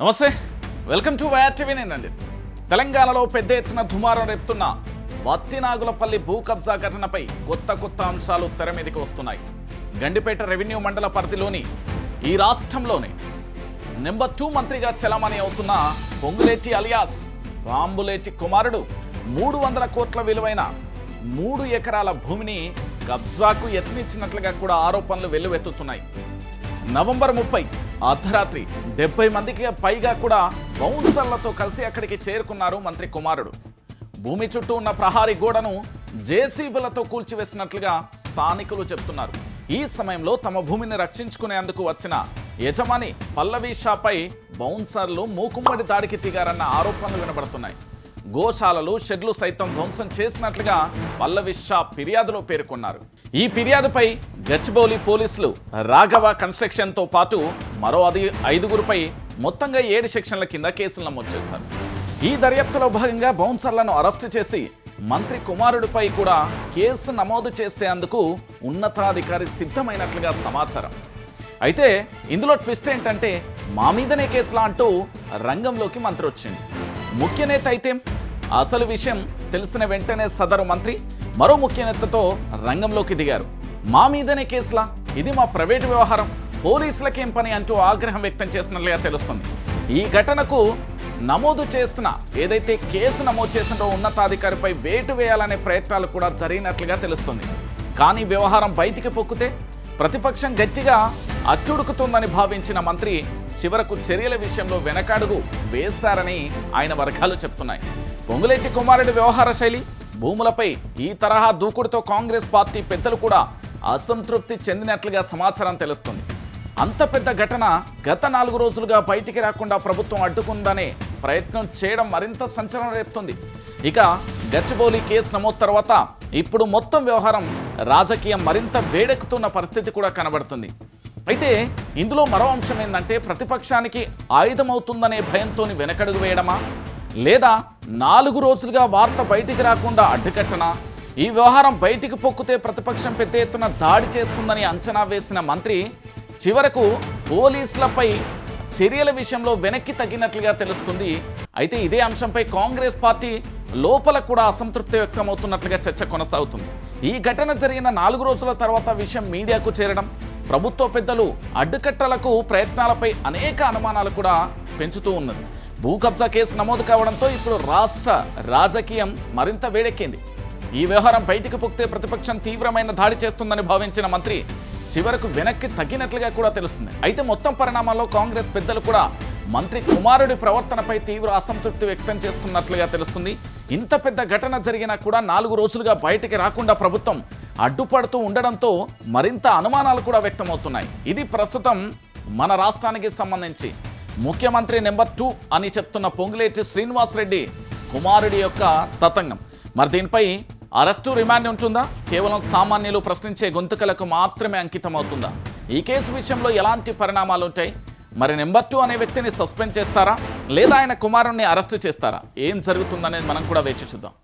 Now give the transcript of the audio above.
నమస్తే, welcome to YR TV. నేను తెలంగాణలో పెద్ద ఎత్తున దుమారం రేపుతున్న వత్తినాగులపల్లి భూ కబ్జా ఘటనపై కొత్త అంశాలు తెర మీదకి వస్తున్నాయి. గండిపేట రెవెన్యూ మండల పరిధిలోని ఈ రాష్ట్రంలోనే నెంబర్ 2 మంత్రిగా చలామణి అవుతున్న పొంగులేటి అలియాస్ రాంబులేటి కుమారుడు 300 కోట్ల విలువైన 3 ఎకరాల భూమిని కబ్జాకు యత్నించినట్లుగా కూడా ఆరోపణలు వెల్లువెత్తుతున్నాయి. నవంబర్ 30 అర్ధరాత్రి 70 మందికి పైగా కూడా బౌన్సర్లతో కలిసి అక్కడికి చేరుకున్నారు మంత్రి కుమారుడు. భూమి చుట్టూ ఉన్న ప్రహారీ గోడను జేసీబీలతో కూల్చివేసినట్లుగా స్థానికులు చెప్తున్నారు. ఈ సమయంలో తమ భూమిని రక్షించుకునేందుకు వచ్చిన యజమాని పల్లవి షాపై బౌన్సర్లు మూకుమ్మడి దాడికి దిగారన్న ఆరోపణలు వినబడుతున్నాయి. గోశాలలు, షెడ్లు సైతం ధ్వంసం చేసినట్లుగా పల్లవి షా ఫిర్యాదులో పేర్కొన్నారు. ఈ ఫిర్యాదుపై గచ్చిబౌలి పోలీసులు రాఘవ కన్స్ట్రక్షన్తో పాటు మరో 5గురిపై మొత్తంగా 7 సెక్షన్ల కింద కేసులు నమోదు చేశారు. ఈ దర్యాప్తులో భాగంగా బౌన్సర్లను అరెస్టు చేసి మంత్రి కుమారుడిపై కూడా కేసు నమోదు చేసేందుకు ఉన్నతాధికారి సిద్ధమైనట్లుగా సమాచారం. అయితే ఇందులో ట్విస్ట్ ఏంటంటే మా మీదనే కేసులా అంటూ రంగంలోకి మంత్రి వచ్చింది. ముఖ్య నేత అయితే అసలు విషయం తెలిసిన వెంటనే సదరు మంత్రి మరో ముఖ్య నేతతో రంగంలోకి దిగారు. మా మీదనే కేసులా, ఇది మా ప్రైవేటు వ్యవహారం, పోలీసులకేం పని అంటూ ఆగ్రహం వ్యక్తం చేసినట్లుగా తెలుస్తుంది. ఈ ఘటనకు కేసు నమోదు చేసిన ఉన్నతాధికారిపై వేటు వేయాలనే ప్రయత్నాలు కూడా జరిగినట్లుగా తెలుస్తుంది. కానీ వ్యవహారం బయటికి పొక్కితే ప్రతిపక్షం గట్టిగా అట్టుడుకుతుందని భావించిన మంత్రి చివరకు చర్యల విషయంలో వెనకడుగు వేశారని ఆయన వర్గాలు చెప్తున్నాయి. పొంగులేటి కుమారుడి వ్యవహార శైలి, భూములపై ఈ తరహా దూకుడుతో కాంగ్రెస్ పార్టీ పెద్దలు కూడా అసంతృప్తి చెందినట్లుగా సమాచారం తెలుస్తుంది. అంత పెద్ద ఘటన గత 4 రోజులుగా బయటికి రాకుండా ప్రభుత్వం అడ్డుకుందనే ప్రయత్నం చేయడం మరింత సంచలనం రేపుతుంది. ఇక గచ్చిబౌలి కేసు నమోదు తర్వాత ఇప్పుడు మొత్తం వ్యవహారం రాజకీయం మరింత వేడెక్కుతున్న పరిస్థితి కూడా కనబడుతుంది. అయితే ఇందులో మరో అంశం ఏంటంటే ప్రతిపక్షానికి ఆయుధమవుతుందనే భయంతో వెనకడుగు వేయడమా, లేదా 4 రోజులుగా వార్త బయటికి రాకుండా అడ్డుకట్టనా? ఈ వ్యవహారం బయటికి పొక్కితే ప్రతిపక్షం పెద్ద ఎత్తున దాడి చేస్తుందని అంచనా వేసిన మంత్రి చివరకు పోలీసులపై చర్యల విషయంలో వెనక్కి తగ్గినట్లుగా తెలుస్తుంది. అయితే ఇదే అంశంపై కాంగ్రెస్ పార్టీ లోపల కూడా అసంతృప్తి వ్యక్తమవుతున్నట్లుగా చర్చ కొనసాగుతుంది. ఈ ఘటన జరిగిన 4 రోజుల తర్వాత విషయం మీడియాకు చేరడం ప్రభుత్వ పెద్దలు అడ్డుకట్టలకు ప్రయత్నాలపై అనేక అనుమానాలు కూడా పెంచుతూ ఉన్నది. భూ కబ్జా కేసు నమోదు కావడంతో ఇప్పుడు రాష్ట్ర రాజకీయం మరింత వేడెక్కింది. ఈ వ్యవహారం బయటికి పొక్కితే ప్రతిపక్షం తీవ్రమైన దాడి చేస్తుందని భావించిన మంత్రి చివరకు వెనక్కి తగ్గినట్లుగా కూడా తెలుస్తుంది. అయితే మొత్తం పరిణామాల్లో కాంగ్రెస్ పెద్దలు కూడా మంత్రి కుమారుడి ప్రవర్తనపై తీవ్ర అసంతృప్తి వ్యక్తం చేస్తున్నట్లుగా తెలుస్తుంది. ఇంత పెద్ద ఘటన జరిగినా కూడా 4 రోజులుగా బయటికి రాకుండా ప్రభుత్వం అడ్డుపడుతూ ఉండడంతో మరింత అనుమానాలు కూడా వ్యక్తమవుతున్నాయి. ఇది ప్రస్తుతం మన రాష్ట్రానికి సంబంధించి ముఖ్యమంత్రి నెంబర్ 2 అని చెప్తున్న పొంగులేటి శ్రీనివాసరెడ్డి కుమారుడి యొక్క తతంగం. మరి దీనిపై అరెస్టు, రిమాండ్ ఉంటుందా? కేవలం సామాన్యులు ప్రశ్నించే గొంతుకలకు మాత్రమే అంకితం అవుతుందా? ఈ కేసు విషయంలో ఎలాంటి పరిణామాలు ఉంటాయి? మరి నెంబర్ 2 అనే వ్యక్తిని సస్పెండ్ చేస్తారా, లేదా ఆయన కుమారుణ్ణి అరెస్టు చేస్తారా? ఏం జరుగుతుందనేది మనం కూడా వేచి చూద్దాం.